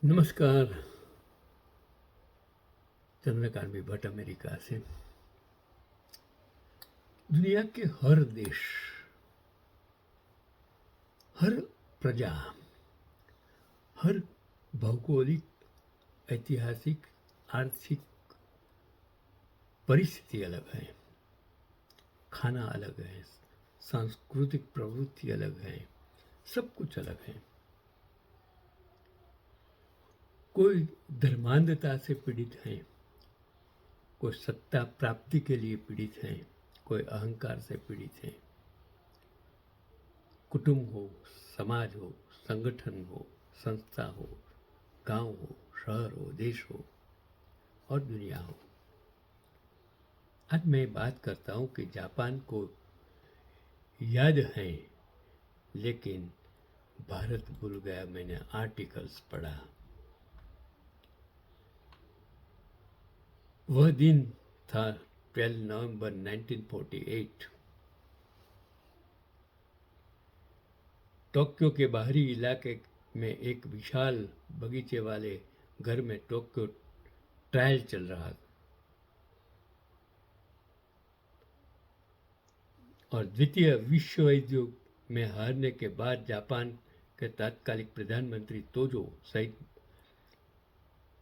नमस्कार। चंद्रकांत भट्ट अमेरिका से। दुनिया के हर देश, हर प्रजा, हर भौगोलिक, ऐतिहासिक, आर्थिक परिस्थिति अलग है, खाना अलग है, सांस्कृतिक प्रवृत्ति अलग है, सब कुछ अलग है। कोई धर्मांधता से पीड़ित है, कोई सत्ता प्राप्ति के लिए पीड़ित है, कोई अहंकार से पीड़ित है। कुटुंब हो, समाज हो, संगठन हो, संस्था हो, गांव हो, शहर हो, देश हो और दुनिया हो। आज मैं बात करता हूं कि जापान को याद है, लेकिन भारत भूल गया। मैंने आर्टिकल्स पढ़ा। वह दिन था 12 नवंबर 1948। टोक्यो के बाहरी इलाके में एक विशाल बगीचे वाले घर में टोक्यो ट्रायल चल रहा था और द्वितीय विश्व युद्ध में हारने के बाद जापान के तात्कालिक प्रधानमंत्री तोजो सहित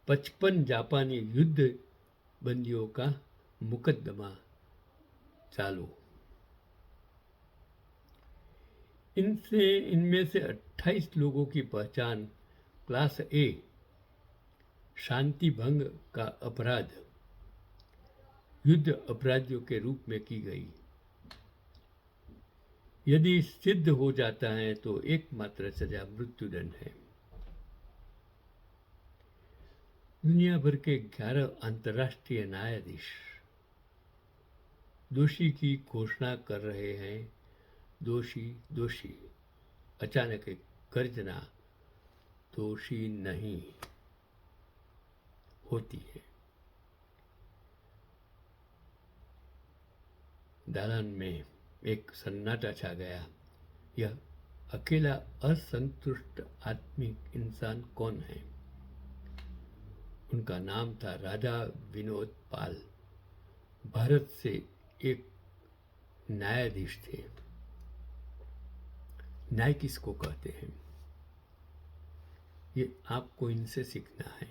55 जापानी युद्ध बंदियों का मुकदमा चालू। इनमें से 28 लोगों की पहचान क्लास ए शांति भंग का अपराध, युद्ध अपराधियों के रूप में की गई। यदि सिद्ध हो जाता है तो एकमात्र सजा मृत्युदंड है। दुनिया भर के 11 अंतर्राष्ट्रीय न्यायाधीश दोषी की घोषणा कर रहे हैं। दोषी दोषी, अचानक एक गर्जना दोषी नहीं होती है। दालान में एक सन्नाटा छा गया। यह अकेला असंतुष्ट आत्मिक इंसान कौन है? उनका नाम था राजा विनोद पाल। भारत से एक न्यायाधीश थे। न्याय किसको कहते हैं, ये आपको इनसे सीखना है।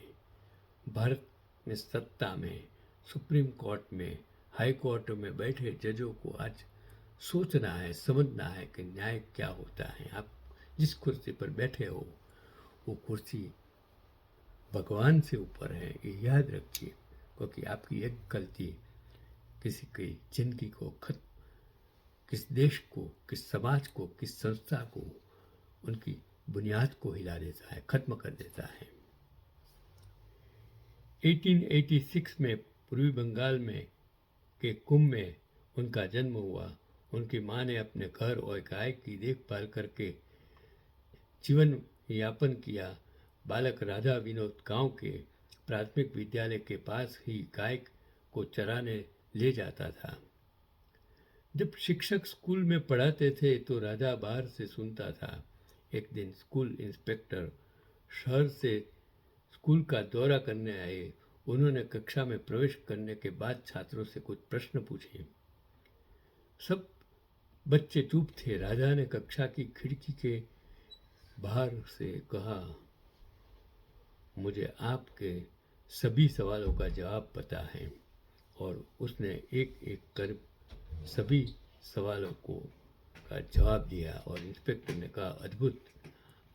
भारत में सत्ता में, सुप्रीम कोर्ट में, हाई कोर्ट में बैठे जजों को आज सोचना है, समझना है कि न्याय क्या होता है। आप जिस कुर्सी पर बैठे हो वो कुर्सी भगवान से ऊपर है, ये याद रखिए। क्योंकि आपकी एक गलती किसी की जिंदगी को किस देश को, किस समाज को, किस संस्था को, उनकी बुनियाद को हिला देता है, खत्म कर देता है। 1886 में पूर्वी बंगाल में के कुंभ में उनका जन्म हुआ। उनकी मां ने अपने घर और गाय की देखभाल करके जीवन यापन किया। बालक राधा विनोद गांव के प्राथमिक विद्यालय के पास ही गाय को चराने ले जाता था। जब शिक्षक स्कूल में पढ़ाते थे तो राधा बाहर से सुनता था। एक दिन स्कूल इंस्पेक्टर शहर से स्कूल का दौरा करने आए। उन्होंने कक्षा में प्रवेश करने के बाद छात्रों से कुछ प्रश्न पूछे। सब बच्चे चुप थे। राजा ने कक्षा की खिड़की के बाहर से कहा, मुझे आपके सभी सवालों का जवाब पता है। और उसने एक एक कर सभी सवालों का जवाब दिया। और इंस्पेक्टर ने कहा, अद्भुत,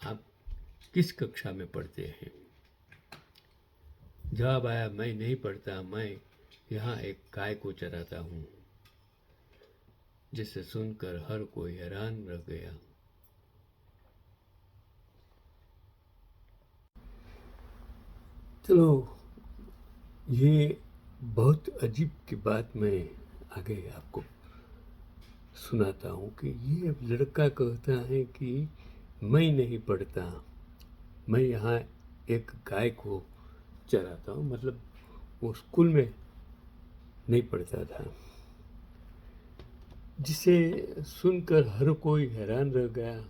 आप किस कक्षा में पढ़ते हैं? जवाब आया, मैं नहीं पढ़ता, मैं यहाँ एक गाय को चराता हूँ। जिसे सुनकर हर कोई हैरान रह गया। चलो, ये बहुत अजीब की बात मैं आगे आपको सुनाता हूँ कि ये लड़का कहता है कि मैं नहीं पढ़ता, मैं यहाँ एक गाय को चराता हूँ। मतलब वो स्कूल में नहीं पढ़ता था। जिसे सुनकर हर कोई हैरान रह गया।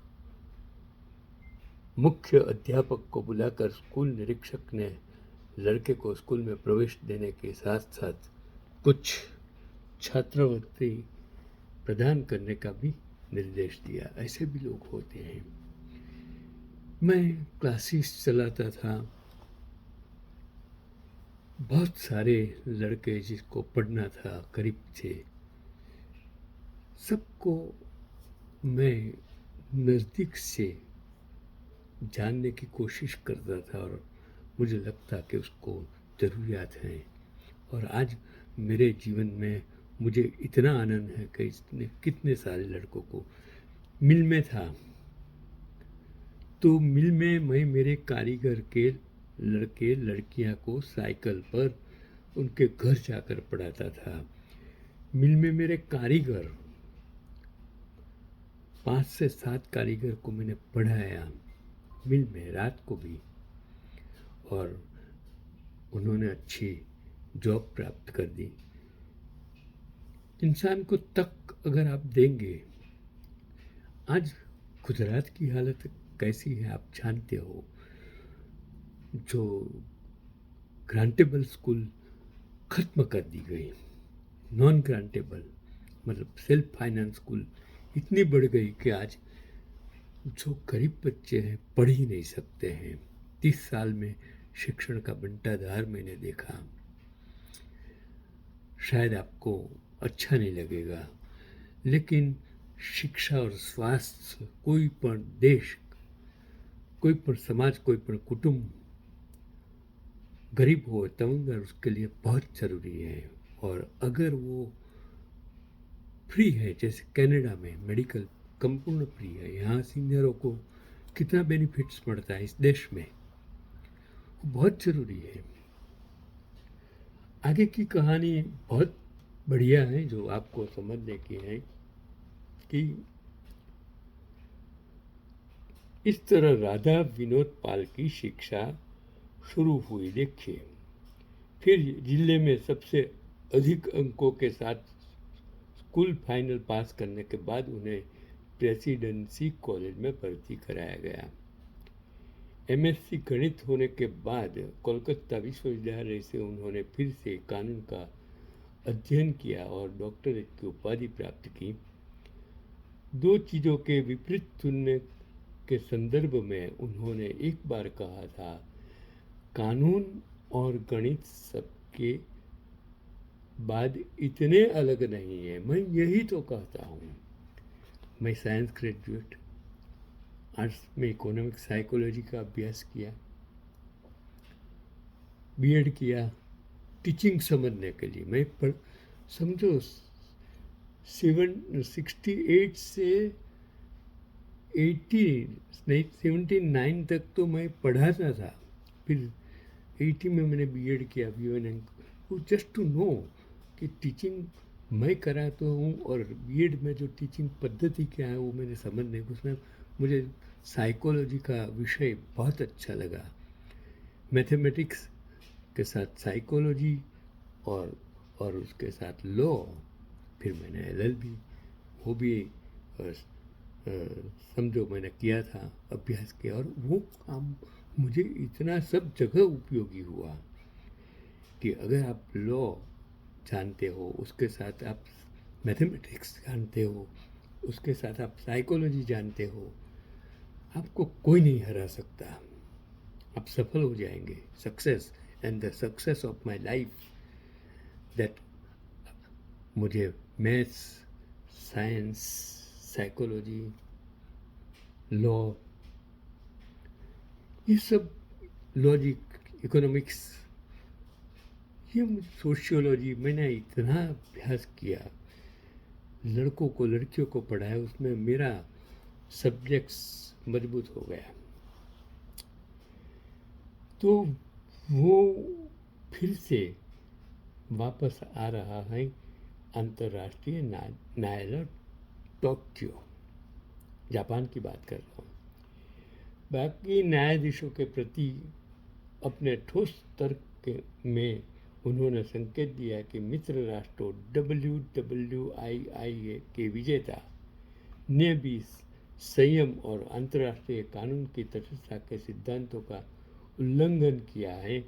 मुख्य अध्यापक को बुलाकर स्कूल निरीक्षक ने लड़के को स्कूल में प्रवेश देने के साथ साथ कुछ छात्रवृत्ति प्रदान करने का भी निर्देश दिया। ऐसे भी लोग होते हैं। मैं क्लासेस चलाता था, बहुत सारे लड़के जिसको पढ़ना था करीब थे, सबको मैं नज़दीक से जानने की कोशिश करता था और मुझे लगता कि उसको ज़रूरियात हैं। और आज मेरे जीवन में मुझे इतना आनंद है कि इसने कितने सारे लड़कों को मिल में था, तो मिल में मैं मेरे कारीगर के लड़के लड़कियां को साइकिल पर उनके घर जाकर पढ़ाता था। मिल में मेरे कारीगर 5 से 7 कारीगर को मैंने पढ़ाया मिल में, रात को भी, और उन्होंने अच्छी जॉब प्राप्त कर दी। इंसान को तक अगर आप देंगे, आज गुजरात की हालत कैसी है आप जानते हो। जो ग्रांटेबल स्कूल खत्म कर दी गई, नॉन ग्रांटेबल मतलब सेल्फ फाइनेंस स्कूल इतनी बढ़ गई कि आज जो गरीब बच्चे हैं पढ़ ही नहीं सकते हैं। 30 साल में शिक्षण का बंटाधार मैंने देखा। शायद आपको अच्छा नहीं लगेगा, लेकिन शिक्षा और स्वास्थ्य कोई पण देश, कोई पण समाज, कोई पण कुटुंब गरीब हो तंग, उसके लिए बहुत ज़रूरी है। और अगर वो फ्री है, जैसे कनाडा में मेडिकल संपूर्ण फ्री है, यहाँ सीनियरों को कितना बेनिफिट्स मिलता है इस देश में, वो बहुत ज़रूरी है। आगे की कहानी बहुत बढ़िया है जो आपको समझने की है कि इस तरह राधा विनोद पाल की शिक्षा शुरू हुई। देखिए, फिर जिले में सबसे अधिक अंकों के साथ स्कूल फाइनल पास करने के बाद उन्हें प्रेसिडेंसी कॉलेज में भर्ती कराया गया। एमएससी गणित होने के बाद कोलकाता विश्वविद्यालय से उन्होंने फिर से कानून का अध्ययन किया और डॉक्टरेट की उपाधि प्राप्त की। दो चीज़ों के विपरीत चुनने के संदर्भ में उन्होंने एक बार कहा था, कानून और गणित सबके बाद इतने अलग नहीं है। मैं यही तो कहता हूँ। मैं साइंस ग्रेजुएट, आर्ट्स में इकोनॉमिक्स साइकोलॉजी का अभ्यास किया, बीएड किया टीचिंग समझने के लिए। मैं समझो 68 से 79 तक तो मैं पढ़ाता था। फिर 80 में मैंने बीएड किया, वो जस्ट टू नो कि टीचिंग मैं कराता हूँ और बीएड में जो टीचिंग पद्धति क्या है वो मैंने समझने, उसमें मुझे साइकोलॉजी का विषय बहुत अच्छा लगा। मैथमेटिक्स के साथ साइकोलॉजी और उसके साथ लॉ। फिर मैंने एलएलबी वो भी समझो मैंने किया था, अभ्यास किया, और वो काम मुझे इतना सब जगह उपयोगी हुआ कि अगर आप लॉ जानते हो, उसके साथ आप मैथमेटिक्स जानते हो, उसके साथ आप साइकोलॉजी जानते हो, आपको कोई नहीं हरा सकता। आप सफल हो जाएंगे। Success and the success of my life that मुझे मैथ्स, साइंस, साइकोलॉजी, लॉ, ये सब, लॉजिक, इकोनॉमिक्स, ये सोशियोलॉजी, मैंने इतना अभ्यास किया, लड़कों को लड़कियों को पढ़ाया, उसमें मेरा सब्जेक्ट्स मजबूत हो गया। तो वो फिर से वापस आ रहा है अंतर्राष्ट्रीय न्यायालय टोक्यो, जापान की बात कर रहा हूँ। बाकी न्यायाधीशों के प्रति अपने ठोस तर्क में उन्होंने संकेत दिया कि मित्र राष्ट्रों WWIIA के विजेता ने भी संयम और अंतर्राष्ट्रीय कानून की तटस्थता के सिद्धांतों का उल्लंघन किया है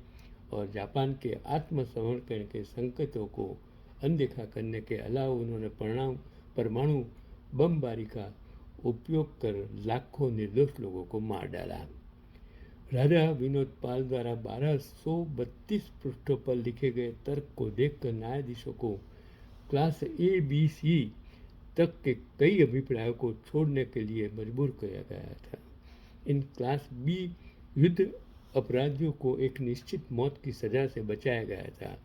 और जापान के आत्मसमर्पण के संकेतों को अनदेखा करने के अलावा उन्होंने परमाणु बमबारी का उपयोग कर लाखों निर्दोष लोगों को मार डाला। राजा विनोद पाल द्वारा 1232 पृष्ठों पर लिखे गए तर्क को देखकर न्यायाधीशों को क्लास ए बी सी तक के कई अभिप्रायों को छोड़ने के लिए मजबूर किया गया था। इन क्लास बी युद्ध अपराधियों को एक निश्चित मौत की सजा से बचाया गया था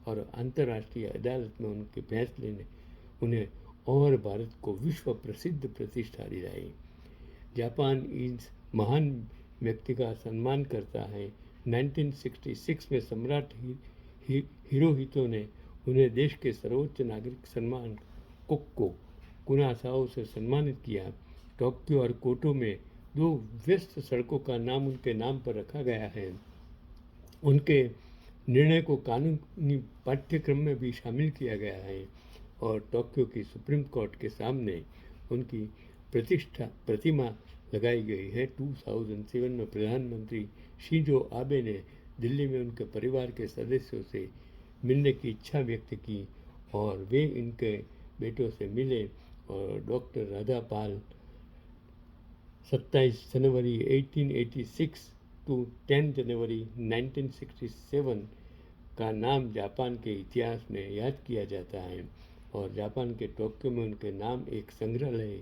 और अंतर्राष्ट्रीय अदालत में उनके फैसले ने उन्हें और भारत को विश्व प्रसिद्ध प्रतिष्ठा दिलाई। जापान इस महान व्यक्ति का सम्मान करता है। 1966 में सम्राट हिरोहितो ने उन्हें देश के सर्वोच्च नागरिक सम्मान कोक्को कुनासाओ से सम्मानित किया। टोक्यो और कोटो में 2 व्यस्त सड़कों का नाम उनके नाम पर रखा गया है। उनके निर्णय को कानूनी पाठ्यक्रम में भी शामिल किया गया है और टोक्यो की सुप्रीम कोर्ट के सामने उनकी प्रतिमा लगाई गई है। 2007 में प्रधानमंत्री शिंजो आबे ने दिल्ली में उनके परिवार के सदस्यों से मिलने की इच्छा व्यक्त की और वे इनके बेटों से मिले और डॉक्टर राधा पाल 27 जनवरी 1886 टू 10 जनवरी 1967 का नाम जापान के इतिहास में याद किया जाता है और जापान के टोक्यो में उनके नाम एक संग्रहालय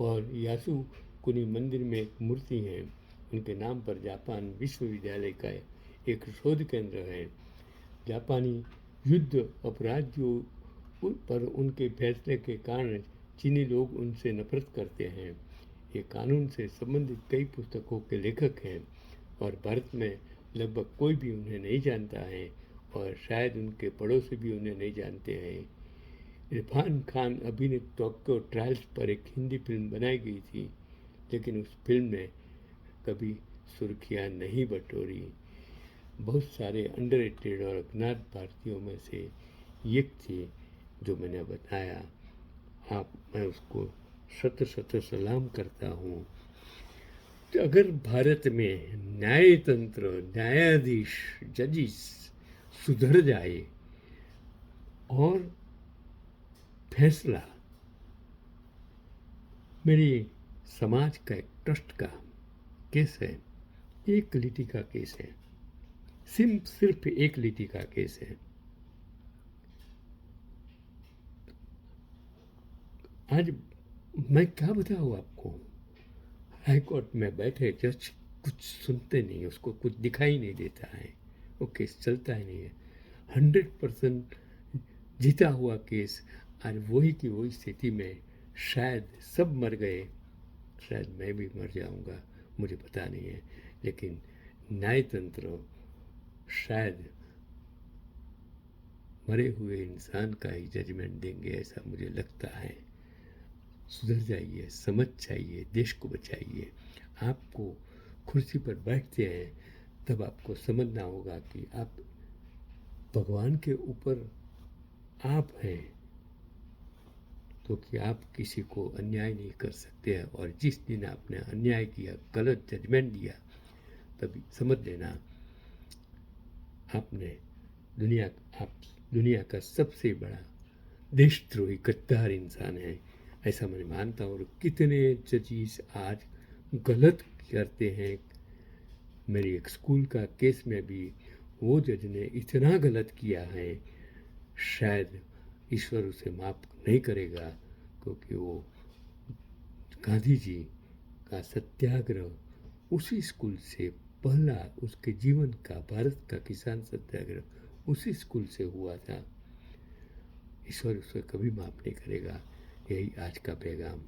और यासुकुनी मंदिर में एक मूर्ति है। उनके नाम पर जापान विश्वविद्यालय का एक शोध केंद्र है। जापानी युद्ध अपराधियों पर उनके फैसले के कारण चीनी लोग उनसे नफरत करते हैं। ये कानून से संबंधित कई पुस्तकों के लेखक हैं और भारत में लगभग कोई भी उन्हें नहीं जानता है और शायद उनके पड़ोसी भी उन्हें नहीं जानते हैं। इरफान खान अभिनीत टोक्यो ट्रायल्स पर एक हिंदी फिल्म बनाई गई थी, लेकिन उस फिल्म ने कभी सुर्खियां नहीं बटोरी। बहुत सारे अंडररेटेड और अज्ञात भारतीयों में से एक थे जो मैंने बताया। मैं उसको सत सत सलाम करता हूँ। तो अगर भारत में न्यायतंत्र, न्यायाधीश, जजिस सुधर जाए और फैसला मेरे समाज का एक ट्रस्ट का केस है, एक लिटी का केस है, सिर्फ एक लिटी का केस है। आज मैं क्या बताऊँ आपको, हाई कोर्ट में बैठे जज कुछ सुनते नहीं, उसको कुछ दिखाई नहीं देता है, वो केस चलता ही नहीं है। 100% जीता हुआ केस आज वही की वही स्थिति में शायद सब मर गए, शायद मैं भी मर जाऊंगा, मुझे पता नहीं है, लेकिन न्यायतंत्र शायद मरे हुए इंसान का ही जजमेंट देंगे, ऐसा मुझे लगता है। सुधर जाइए, समझ जाइए, देश को बचाइए। आपको कुर्सी पर बैठते हैं तब आपको समझना होगा कि आप भगवान के ऊपर आप हैं, तो कि आप किसी को अन्याय नहीं कर सकते हैं और जिस दिन आपने अन्याय किया, गलत जजमेंट दिया, तभी समझ लेना आप दुनिया का सबसे बड़ा देशद्रोही गद्दार इंसान है, ऐसा मैं मानता हूँ। और कितने जजिस आज गलत करते हैं। मेरी एक स्कूल का केस में भी वो जज ने इतना गलत किया है, शायद ईश्वर उसे माफ नहीं करेगा, क्योंकि वो गांधी जी का सत्याग्रह उसी स्कूल से पहला, उसके जीवन का भारत का किसान सत्याग्रह उसी स्कूल से हुआ था। ईश्वर उसे कभी माफ नहीं करेगा। यही आज का पैगाम।